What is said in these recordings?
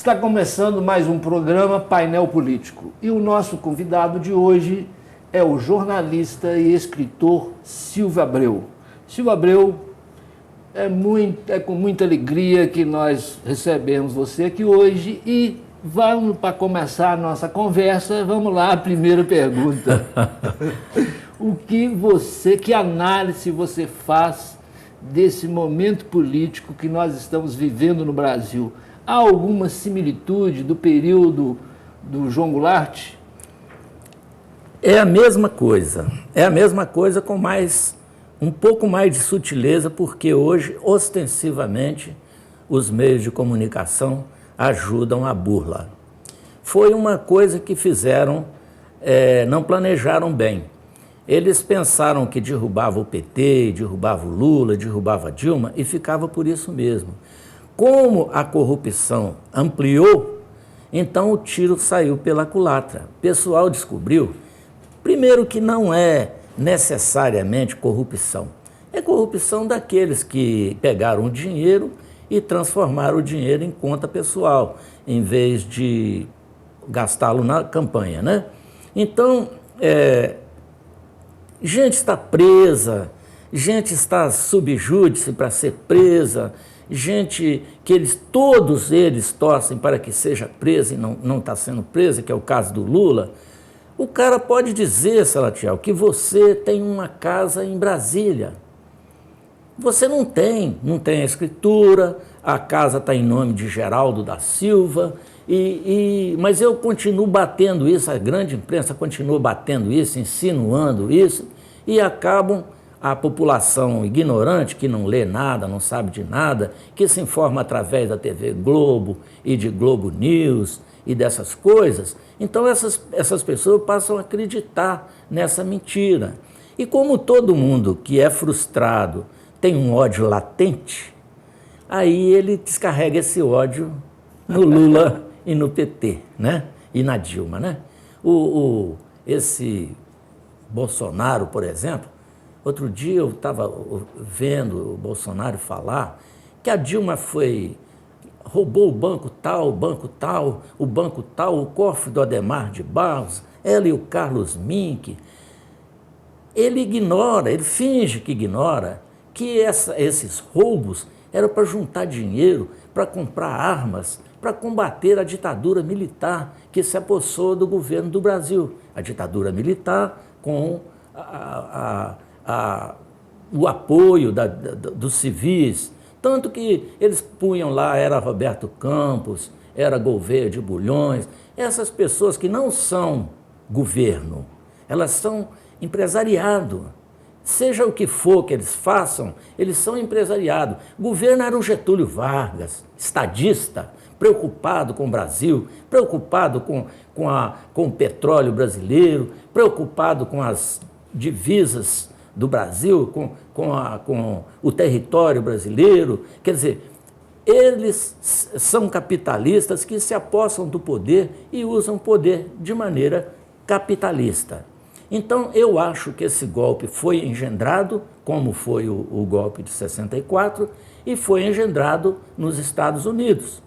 Está começando mais um programa Painel Político e o nosso convidado de hoje é o jornalista e escritor Silvio Abreu. Silvio Abreu, é com muita alegria que nós recebemos você aqui hoje e vamos, para começar a nossa conversa, vamos lá, a primeira pergunta. Que análise você faz desse momento político que nós estamos vivendo no Brasil? Há alguma similitude do período do João Goulart? É a mesma coisa com um pouco mais de sutileza, porque hoje, ostensivamente, os meios de comunicação ajudam a burla. Foi uma coisa que fizeram, não planejaram bem. Eles pensaram que derrubava o PT, derrubava o Lula, derrubava a Dilma e ficava por isso mesmo. Como a corrupção ampliou, então o tiro saiu pela culatra. O pessoal descobriu, primeiro, que não é necessariamente corrupção. É corrupção daqueles que pegaram o dinheiro e transformaram o dinheiro em conta pessoal, em vez de gastá-lo na campanha, né? Então, gente está presa, gente está sob júdice para ser presa, gente que todos eles torcem para que seja presa e não está sendo presa, que é o caso do Lula. O cara pode dizer, Salatiel, que você tem uma casa em Brasília. Você não tem a escritura, a casa está em nome de Geraldo da Silva, mas eu continuo batendo isso, a grande imprensa continua batendo isso, insinuando isso, e acabam a população ignorante, que não lê nada, não sabe de nada, que se informa através da TV Globo e de Globo News e dessas coisas, então essas pessoas passam a acreditar nessa mentira. E como todo mundo que é frustrado tem um ódio latente, aí ele descarrega esse ódio no Lula e no PT, né? E na Dilma, né? Esse Bolsonaro, por exemplo, outro dia eu estava vendo o Bolsonaro falar que a Dilma roubou o banco tal, o cofre do Adhemar de Barros, ela e o Carlos Mink. Ele finge que ignora que esses roubos eram para juntar dinheiro, para comprar armas, para combater a ditadura militar que se apossou do governo do Brasil. A ditadura militar com o apoio dos civis, tanto que eles punham lá, era Roberto Campos, era Gouveia de Bulhões, essas pessoas que não são governo, elas são empresariado. Seja o que for que eles façam, eles são empresariado. Governo era o Getúlio Vargas, estadista, preocupado com o Brasil, preocupado com o petróleo brasileiro, preocupado com as divisas do Brasil, com o território brasileiro. Quer dizer, eles são capitalistas que se apossam do poder e usam o poder de maneira capitalista. Então, eu acho que esse golpe foi engendrado, como foi o golpe de 64, e foi engendrado nos Estados Unidos.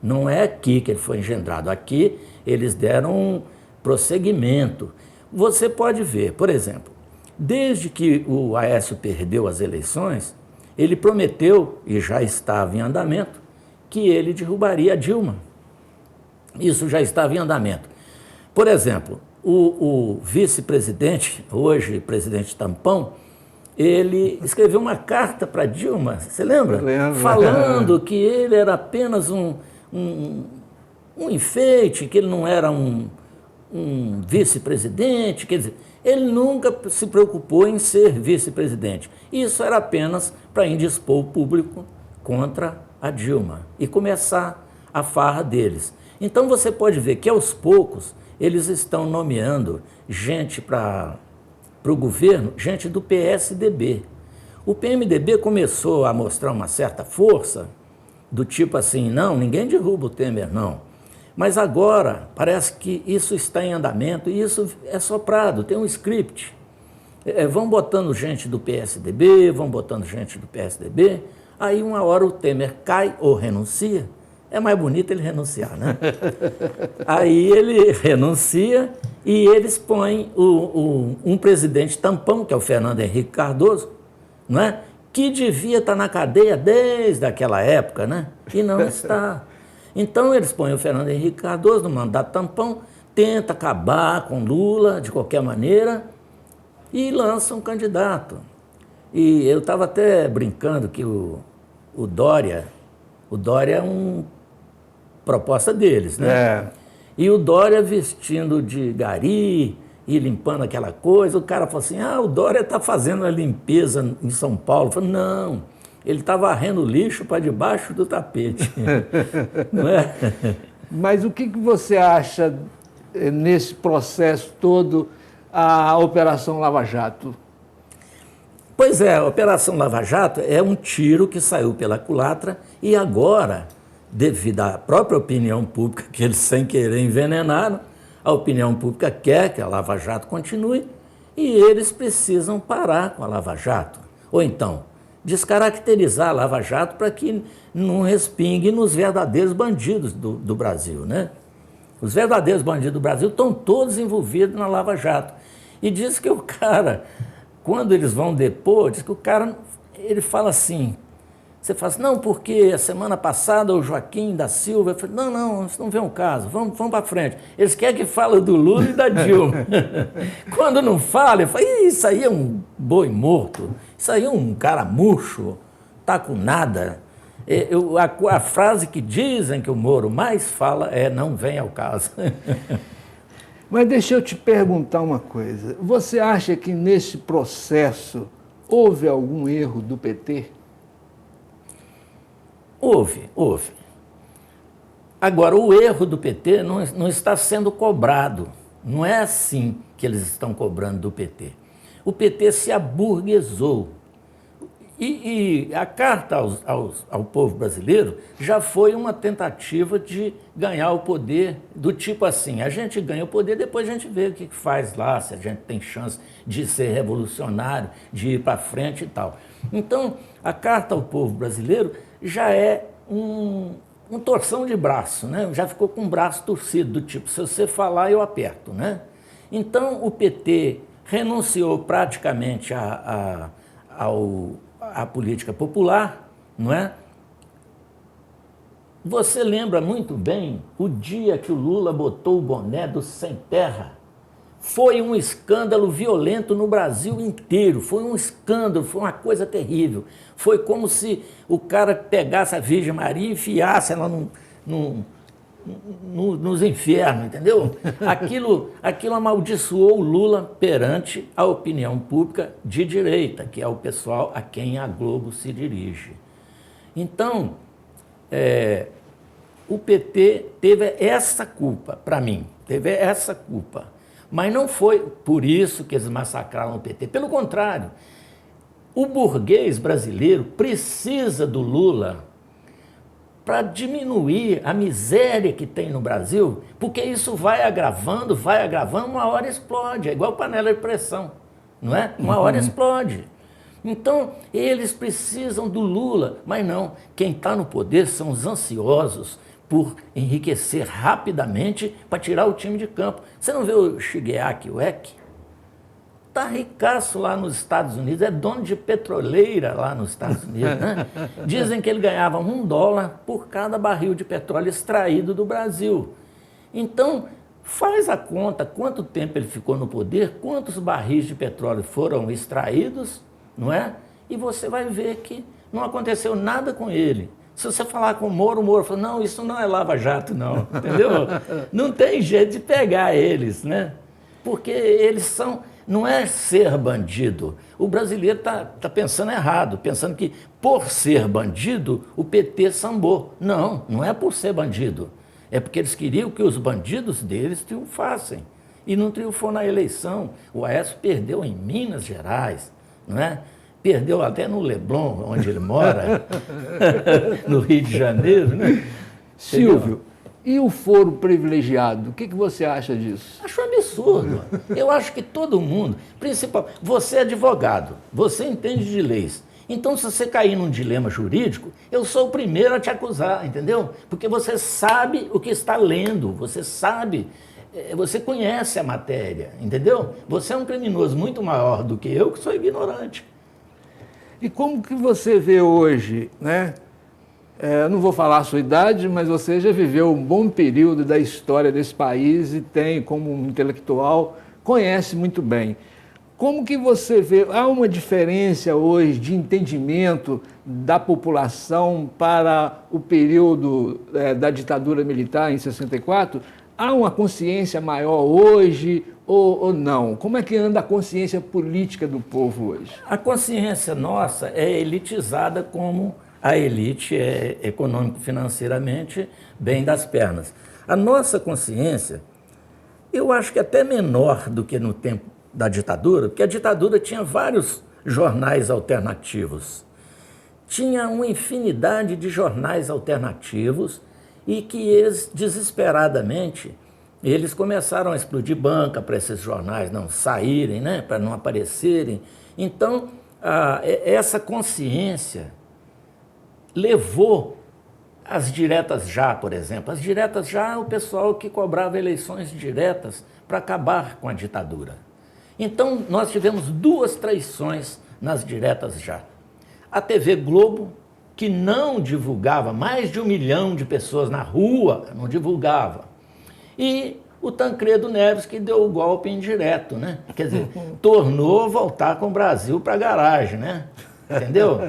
Não é aqui que ele foi engendrado. Aqui eles deram um prosseguimento. Você pode ver, por exemplo, desde que o Aécio perdeu as eleições, ele prometeu, e já estava em andamento, que ele derrubaria a Dilma. Isso já estava em andamento. Por exemplo, o vice-presidente, hoje presidente Tampão, ele escreveu uma carta para Dilma, você lembra? Eu lembro. Falando que ele era apenas um enfeite, que ele não era um vice-presidente, quer dizer, ele nunca se preocupou em ser vice-presidente. Isso era apenas para indispor o público contra a Dilma e começar a farra deles. Então você pode ver que aos poucos eles estão nomeando gente para o governo, gente do PSDB. O PMDB começou a mostrar uma certa força, do tipo assim, não, ninguém derruba o Temer, não. Mas agora parece que isso está em andamento e isso é soprado, tem um script. Vão botando gente do PSDB, aí uma hora o Temer cai ou renuncia é mais bonito ele renunciar, né? Aí ele renuncia e eles põem um presidente tampão, que é o Fernando Henrique Cardoso, não é? Que devia estar na cadeia desde aquela época, né? E não está. Então eles põem o Fernando Henrique Cardoso no mandato tampão, tenta acabar com Lula de qualquer maneira e lança um candidato. E eu estava até brincando que o Dória é uma proposta deles, né? É. E o Dória vestindo de gari e limpando aquela coisa, o cara falou assim, o Dória está fazendo a limpeza em São Paulo. Eu falei, não, ele está varrendo lixo para debaixo do tapete. Não é? Mas o que você acha nesse processo todo, a Operação Lava Jato? Pois é, a Operação Lava Jato é um tiro que saiu pela culatra e agora, devido à própria opinião pública, que eles sem querer envenenaram, a opinião pública quer que a Lava Jato continue e eles precisam parar com a Lava Jato. Ou então, descaracterizar a Lava Jato para que não respingue nos verdadeiros bandidos do Brasil, né? Os verdadeiros bandidos do Brasil estão todos envolvidos na Lava Jato. E diz que o cara, quando eles vão depor, diz que o cara, ele fala assim, você fala assim, não, porque a semana passada o Joaquim da Silva, eu falei, não, isso não vem um caso, vamos para frente. Eles querem que fale do Lula e da Dilma. Quando não fala, eu falo, isso aí é um boi morto, isso aí é um cara murcho, tá com nada. A frase que dizem que o Moro mais fala é não vem ao caso. Mas deixa eu te perguntar uma coisa. Você acha que nesse processo houve algum erro do PT? Houve. Agora, o erro do PT não está sendo cobrado. Não é assim que eles estão cobrando do PT. O PT se aburguesou. E a carta ao povo brasileiro já foi uma tentativa de ganhar o poder do tipo assim, a gente ganha o poder, depois a gente vê o que faz lá, se a gente tem chance de ser revolucionário, de ir para frente e tal. Então, a carta ao povo brasileiro já é um torção de braço, né? Já ficou com o braço torcido, do tipo, se você falar, eu aperto, né? Então, o PT renunciou praticamente à política popular, não é? Você lembra muito bem o dia que o Lula botou o boné do Sem Terra? Foi um escândalo violento no Brasil inteiro, foi um escândalo, foi uma coisa terrível. Foi como se o cara pegasse a Virgem Maria e enfiasse ela nos infernos, entendeu? Aquilo amaldiçoou o Lula perante a opinião pública de direita, que é o pessoal a quem a Globo se dirige. Então, o PT teve essa culpa, para mim, teve essa culpa. Mas não foi por isso que eles massacraram o PT. Pelo contrário, o burguês brasileiro precisa do Lula para diminuir a miséria que tem no Brasil, porque isso vai agravando, uma hora explode, é igual panela de pressão, não é? Uma hora explode. Então, eles precisam do Lula, mas não, quem está no poder são os ansiosos por enriquecer rapidamente para tirar o time de campo. Você não vê o Shigeaki Ueki? Está ricaço lá nos Estados Unidos, é dono de petroleira lá nos Estados Unidos, né? Dizem que ele ganhava $1 por cada barril de petróleo extraído do Brasil. Então, faz a conta, quanto tempo ele ficou no poder, quantos barris de petróleo foram extraídos, não é? E você vai ver que não aconteceu nada com ele. Se você falar com o Moro fala, não, isso não é Lava Jato, não, entendeu? Não tem jeito de pegar eles, né? Porque eles são... Não é ser bandido. O brasileiro está pensando errado, pensando que por ser bandido o PT sambou. Não, não é por ser bandido. É porque eles queriam que os bandidos deles triunfassem. E não triunfou na eleição. O Aécio perdeu em Minas Gerais, não é? Perdeu até no Leblon, onde ele mora, no Rio de Janeiro, né? Silvio, e o foro privilegiado? O que você acha disso? Acho um absurdo. Eu acho que todo mundo, principalmente, você é advogado, você entende de leis. Então, se você cair num dilema jurídico, eu sou o primeiro a te acusar, entendeu? Porque você sabe o que está lendo, você sabe, você conhece a matéria, entendeu? Você é um criminoso muito maior do que eu, que sou ignorante. E como que você vê hoje, né? Eu não vou falar a sua idade, mas você já viveu um bom período da história desse país e tem, como um intelectual, conhece muito bem. Como que você vê, há uma diferença hoje de entendimento da população para o período da ditadura militar em 64? Há uma consciência maior hoje ou não? Como é que anda a consciência política do povo hoje? A consciência nossa é elitizada como a elite é econômico-financeiramente bem das pernas. A nossa consciência, eu acho que é até menor do que no tempo da ditadura, porque a ditadura tinha vários jornais alternativos. Tinha uma infinidade de jornais alternativos e que eles, desesperadamente, eles começaram a explodir banca para esses jornais não saírem, né, para não aparecerem. Então, essa consciência levou as diretas já, por exemplo. As diretas já é o pessoal que cobrava eleições diretas para acabar com a ditadura. Então, nós tivemos duas traições nas diretas já. A TV Globo, que não divulgava, mais de 1 milhão de pessoas na rua, não divulgava. E o Tancredo Neves, que deu o golpe indireto, né? Quer dizer, tornou voltar com o Brasil para a garagem, né? Entendeu?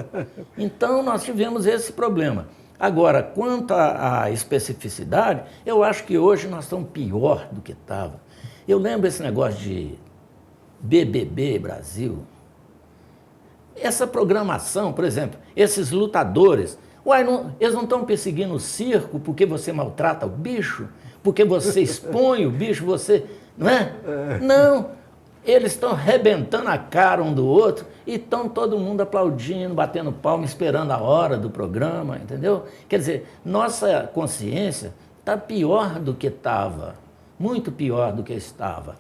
Então, nós tivemos esse problema. Agora, quanto à especificidade, eu acho que hoje nós estamos pior do que estava. Eu lembro esse negócio de BBB Brasil. Essa programação, por exemplo, esses lutadores, eles não estão perseguindo o circo porque você maltrata o bicho, porque você expõe o bicho, você... Não é? Não. Eles estão arrebentando a cara um do outro e estão todo mundo aplaudindo, batendo palma, esperando a hora do programa, entendeu? Quer dizer, nossa consciência está pior do que estava, muito pior do que estava.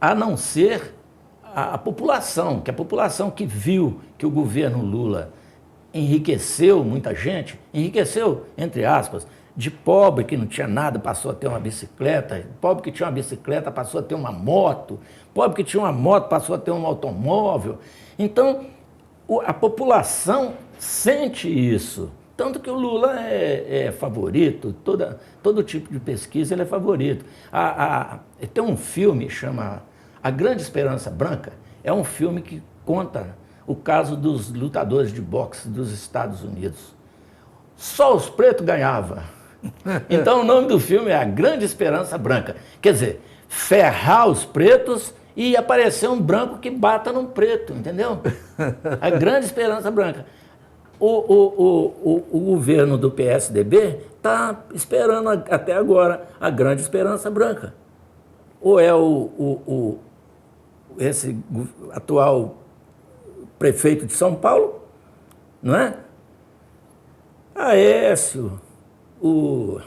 A não ser a população, que a população que viu que o governo Lula enriqueceu muita gente, enriqueceu, entre aspas, de pobre que não tinha nada, passou a ter uma bicicleta, pobre que tinha uma bicicleta passou a ter uma moto, pobre que tinha uma moto passou a ter um automóvel. Então, a população sente isso, tanto que o Lula é favorito, todo tipo de pesquisa ele é favorito. Tem um filme que chama A Grande Esperança Branca, é um filme que conta o caso dos lutadores de boxe dos Estados Unidos. Só os pretos ganhavam. Então o nome do filme é A Grande Esperança Branca. Quer dizer, ferrar os pretos e aparecer um branco que bata num preto, entendeu? A Grande Esperança Branca. O governo do PSDB está esperando até agora a Grande Esperança Branca. Ou é esse atual prefeito de São Paulo, não é? Aécio, o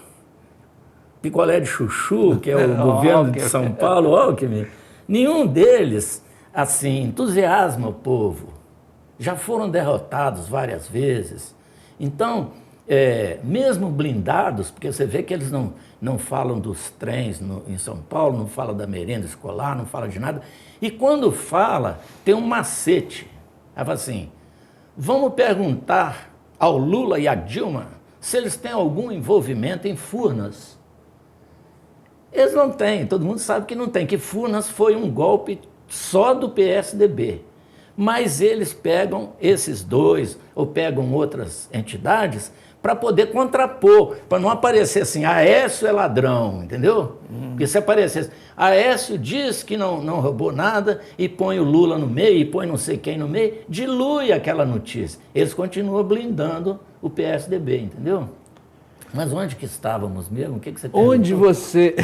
picolé de chuchu, que é o governo de São Paulo, Alckmin, nenhum deles, assim, entusiasma o povo. Já foram derrotados várias vezes. Então, mesmo blindados, porque você vê que eles não falam dos trens em São Paulo, não falam da merenda escolar, não falam de nada. E quando fala, tem um macete. Ela fala assim, vamos perguntar ao Lula e à Dilma se eles têm algum envolvimento em Furnas. Eles não têm, todo mundo sabe que não tem, que Furnas foi um golpe só do PSDB. Mas eles pegam esses dois, ou pegam outras entidades, para poder contrapor, para não aparecer assim, Aécio é ladrão, entendeu? Porque se aparecesse, Aécio diz que não roubou nada e põe o Lula no meio, e põe não sei quem no meio, dilui aquela notícia. Eles continuam blindando o PSDB, entendeu? Mas onde que estávamos mesmo? O que você perguntou? Onde você...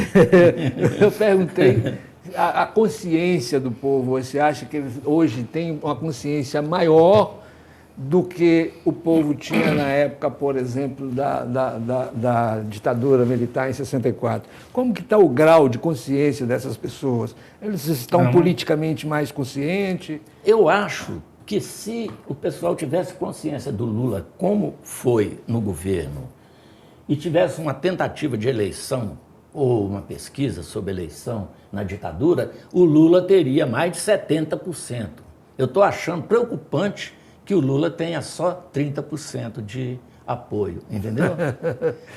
Eu perguntei, a consciência do povo, você acha que eles hoje tem uma consciência maior do que o povo tinha na época, por exemplo, da ditadura militar em 64? Como que está o grau de consciência dessas pessoas? Eles estão politicamente mais conscientes? Eu acho que se o pessoal tivesse consciência do Lula como foi no governo e tivesse uma tentativa de eleição ou uma pesquisa sobre eleição na ditadura, o Lula teria mais de 70%. Eu estou achando preocupante que o Lula tenha só 30% de apoio, entendeu?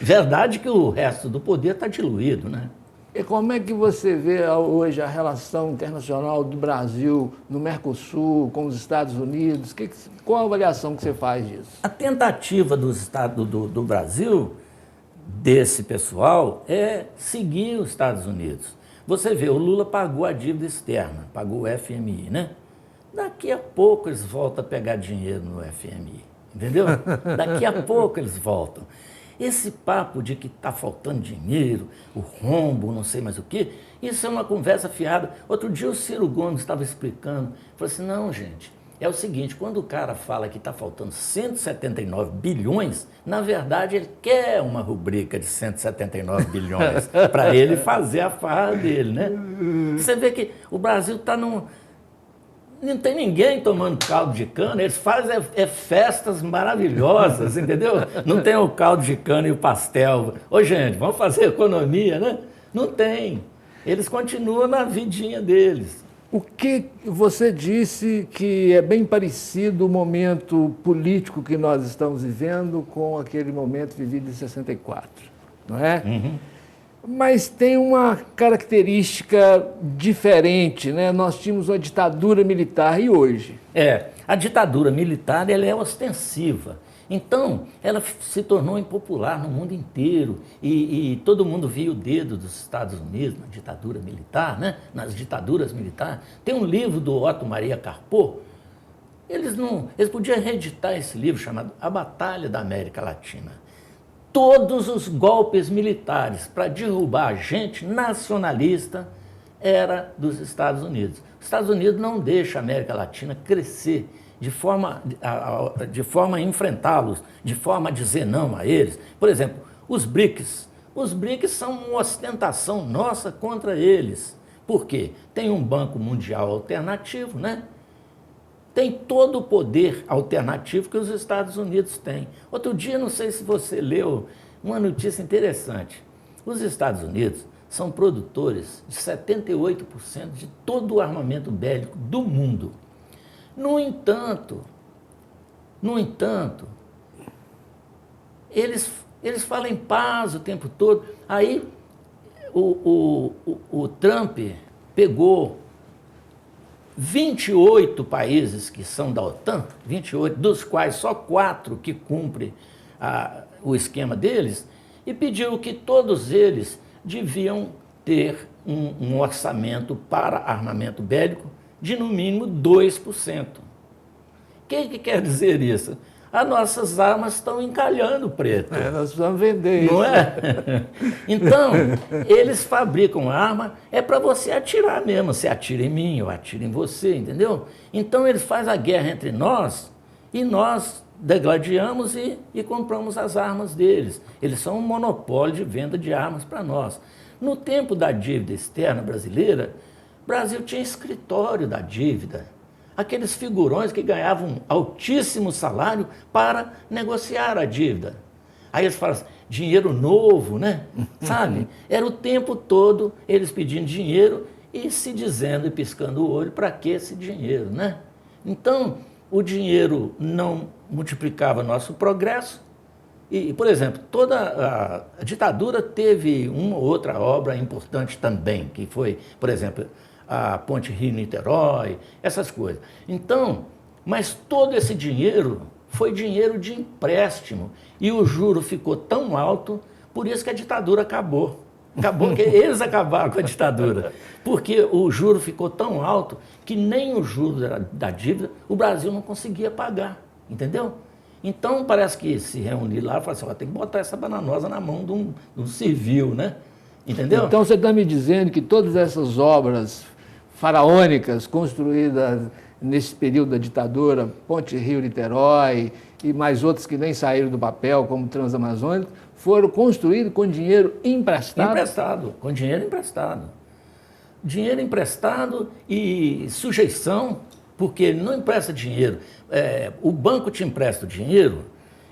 Verdade que o resto do poder está diluído, né? E como é que você vê hoje a relação internacional do Brasil no Mercosul, com os Estados Unidos? Qual a avaliação que você faz disso? A tentativa do Brasil, desse pessoal, é seguir os Estados Unidos. Você vê, o Lula pagou a dívida externa, pagou o FMI, né? Daqui a pouco eles voltam a pegar dinheiro no FMI, entendeu? Daqui a pouco eles voltam. Esse papo de que está faltando dinheiro, o rombo, não sei mais o quê, isso é uma conversa fiada. Outro dia o Ciro Gomes estava explicando, falou assim, não, gente, é o seguinte, quando o cara fala que está faltando 179 bilhões, na verdade ele quer uma rubrica de 179 bilhões para ele fazer a farra dele, né? Você vê que o Brasil está num... Não tem ninguém tomando caldo de cana, eles fazem festas maravilhosas, entendeu? Não tem o caldo de cana e o pastel. Ô, gente, vamos fazer economia, né? Não tem. Eles continuam na vidinha deles. O que você disse que é bem parecido o momento político que nós estamos vivendo com aquele momento vivido em 64, não é? Uhum. Mas tem uma característica diferente, né? Nós tínhamos uma ditadura militar e hoje? A ditadura militar ela é ostensiva. Então, ela se tornou impopular no mundo inteiro e todo mundo via o dedo dos Estados Unidos na ditadura militar, né? Nas ditaduras militares. Tem um livro do Otto Maria Carpo, eles podiam reeditar esse livro chamado A Batalha da América Latina. Todos os golpes militares para derrubar a gente nacionalista era dos Estados Unidos. Os Estados Unidos não deixam a América Latina crescer de forma a enfrentá-los, de forma a dizer não a eles. Por exemplo, os BRICS. Os BRICS são uma ostentação nossa contra eles. Por quê? Tem um Banco Mundial alternativo, né? Tem todo o poder alternativo que os Estados Unidos têm. Outro dia, não sei se você leu uma notícia interessante. Os Estados Unidos são produtores de 78% de todo o armamento bélico do mundo. No entanto, eles falam em paz o tempo todo. Aí o Trump pegou 28 países que são da OTAN, 28, dos quais só 4 que cumprem o esquema deles, e pediu que todos eles deviam ter um orçamento para armamento bélico de no mínimo 2%. O que quer dizer isso? As nossas armas estão encalhando, Preto. Nós precisamos vender isso. Não é? Então, eles fabricam arma, é para você atirar mesmo. Você atira em mim, eu atiro em você, entendeu? Então, eles fazem a guerra entre nós e nós degladiamos e compramos as armas deles. Eles são um monopólio de venda de armas para nós. No tempo da dívida externa brasileira, o Brasil tinha escritório da dívida. Aqueles figurões que ganhavam altíssimo salário para negociar a dívida. Aí eles falam assim, dinheiro novo, né? Sabe? Era o tempo todo eles pedindo dinheiro e se dizendo e piscando o olho para que esse dinheiro, né? Então, o dinheiro não multiplicava nosso progresso. E, por exemplo, toda a ditadura teve uma ou outra obra importante também, que foi, por exemplo, a Ponte Rio-Niterói, essas coisas. Então, mas todo esse dinheiro foi dinheiro de empréstimo e o juro ficou tão alto, por isso que a ditadura acabou. Acabou que eles acabaram com a ditadura, porque o juro ficou tão alto que nem o juro da dívida o Brasil não conseguia pagar, entendeu? Então, parece que se reunir lá e falar assim, tem que botar essa bananosa na mão de um civil, né? Entendeu? Então, você está me dizendo que todas essas obras faraônicas construídas nesse período da ditadura, Ponte Rio-Niterói e mais outros que nem saíram do papel, como Transamazônica, foram construídos com dinheiro emprestado? Emprestado, com dinheiro emprestado. Dinheiro emprestado e sujeição porque ele não empresta dinheiro. O banco te empresta o dinheiro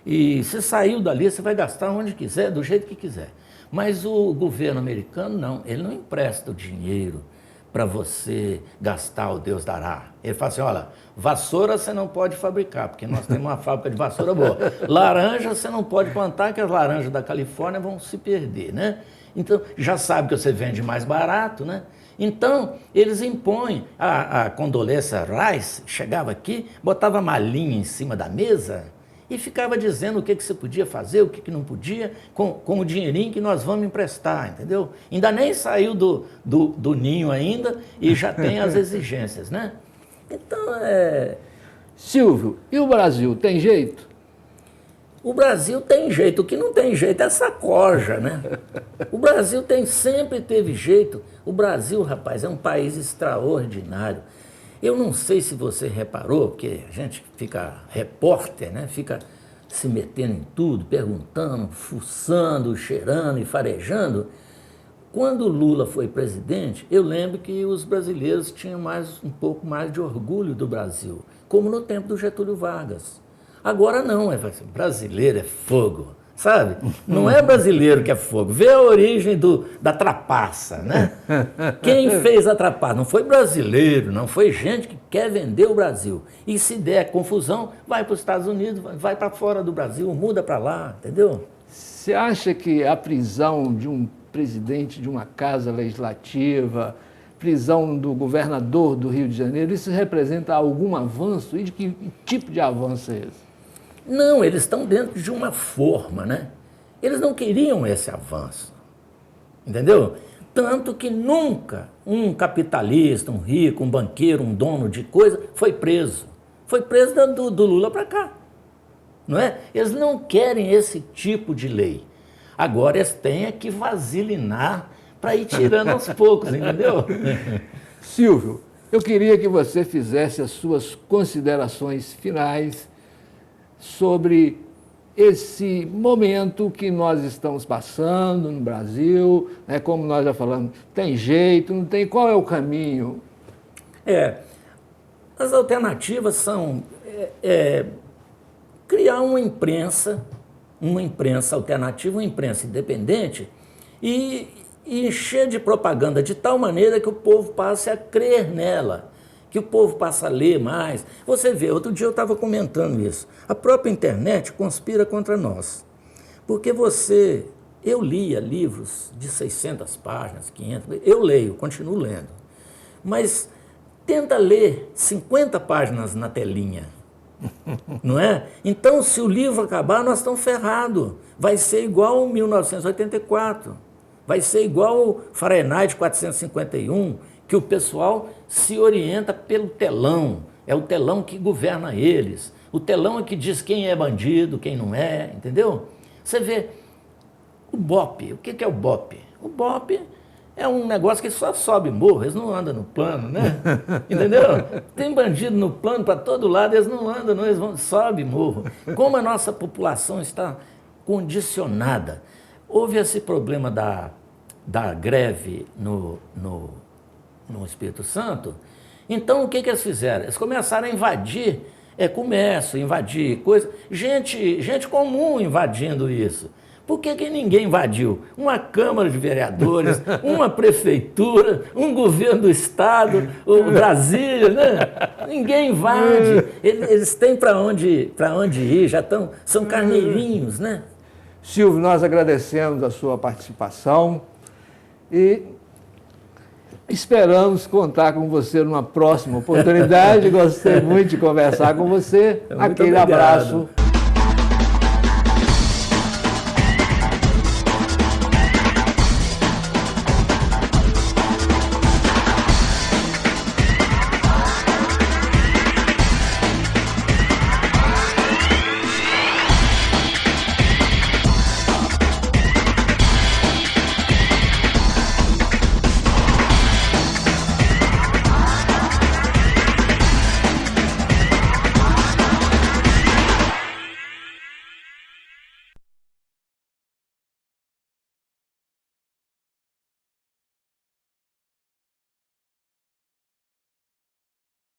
e você saiu dali, você vai gastar onde quiser, do jeito que quiser. Mas o governo americano não, ele não empresta o dinheiro para você gastar, o Deus dará. Ele fala assim, olha, vassoura você não pode fabricar, porque nós temos uma fábrica de vassoura boa. Laranja você não pode plantar, que as laranjas da Califórnia vão se perder, né? Então, já sabe que você vende mais barato, né? Então, eles impõem. A Condoleezza Rice chegava aqui, botava a malinha em cima da mesa e ficava dizendo o que você podia fazer, o que não podia, com o dinheirinho que nós vamos emprestar, entendeu? Ainda nem saiu do ninho ainda e já tem as exigências, né? Então, Silvio, e o Brasil, tem jeito? O Brasil tem jeito, o que não tem jeito é sacoja, né? O Brasil sempre teve jeito. O Brasil, rapaz, é um país extraordinário. Eu não sei se você reparou, porque a gente fica repórter, né? Fica se metendo em tudo, perguntando, fuçando, cheirando e farejando. Quando o Lula foi presidente, eu lembro que os brasileiros tinham um pouco mais de orgulho do Brasil, como no tempo do Getúlio Vargas. Agora não, brasileiro é fogo, sabe? Não é brasileiro que é fogo. Vê a origem da trapaça, né? Quem fez a trapaça? Não foi brasileiro, não foi gente que quer vender o Brasil. E se der confusão, vai para os Estados Unidos, vai para fora do Brasil, muda para lá, entendeu? Você acha que a prisão de um presidente de uma casa legislativa, prisão do governador do Rio de Janeiro, isso representa algum avanço? E de que tipo de avanço é esse? Não, eles estão dentro de uma forma, né? Eles não queriam esse avanço, entendeu? Tanto que nunca um capitalista, um rico, um banqueiro, um dono de coisa foi preso. Foi preso do Lula para cá, não é? Eles não querem esse tipo de lei. Agora eles têm que vasilinar para ir tirando aos poucos, entendeu? Silvio, eu queria que você fizesse as suas considerações finais sobre esse momento que nós estamos passando no Brasil, né? Como nós já falamos, tem jeito, não tem, qual é o caminho? As alternativas são criar uma imprensa alternativa, uma imprensa independente e encher de propaganda de tal maneira que o povo passe a crer nela, que o povo passa a ler mais. Você vê, outro dia eu estava comentando isso, a própria internet conspira contra nós, porque eu lia livros de 600 páginas, 500, eu leio, continuo lendo, mas tenta ler 50 páginas na telinha, não é? Então, se o livro acabar, nós estamos ferrados, vai ser igual 1984, vai ser igual Fahrenheit 451, que o pessoal se orienta pelo telão, é o telão que governa eles, o telão é que diz quem é bandido, quem não é, entendeu? Você vê, o BOPE, o que é o BOPE? O BOPE é um negócio que só sobe morro, eles não andam no plano, né? Entendeu? Tem bandido no plano para todo lado, eles não andam, não, eles sobe morro. Como a nossa população está condicionada. Houve esse problema da greve no Espírito Santo, então o que eles fizeram? Eles começaram a invadir comércio, invadir coisa, gente comum invadindo isso. Por que ninguém invadiu? Uma Câmara de Vereadores, uma Prefeitura, um governo do Estado, o Brasília, né? Ninguém invade. Eles têm para onde ir, são carneirinhos, né? Silvio, nós agradecemos a sua participação e esperamos contar com você numa próxima oportunidade. Gostei muito de conversar com você. Aquele abraço.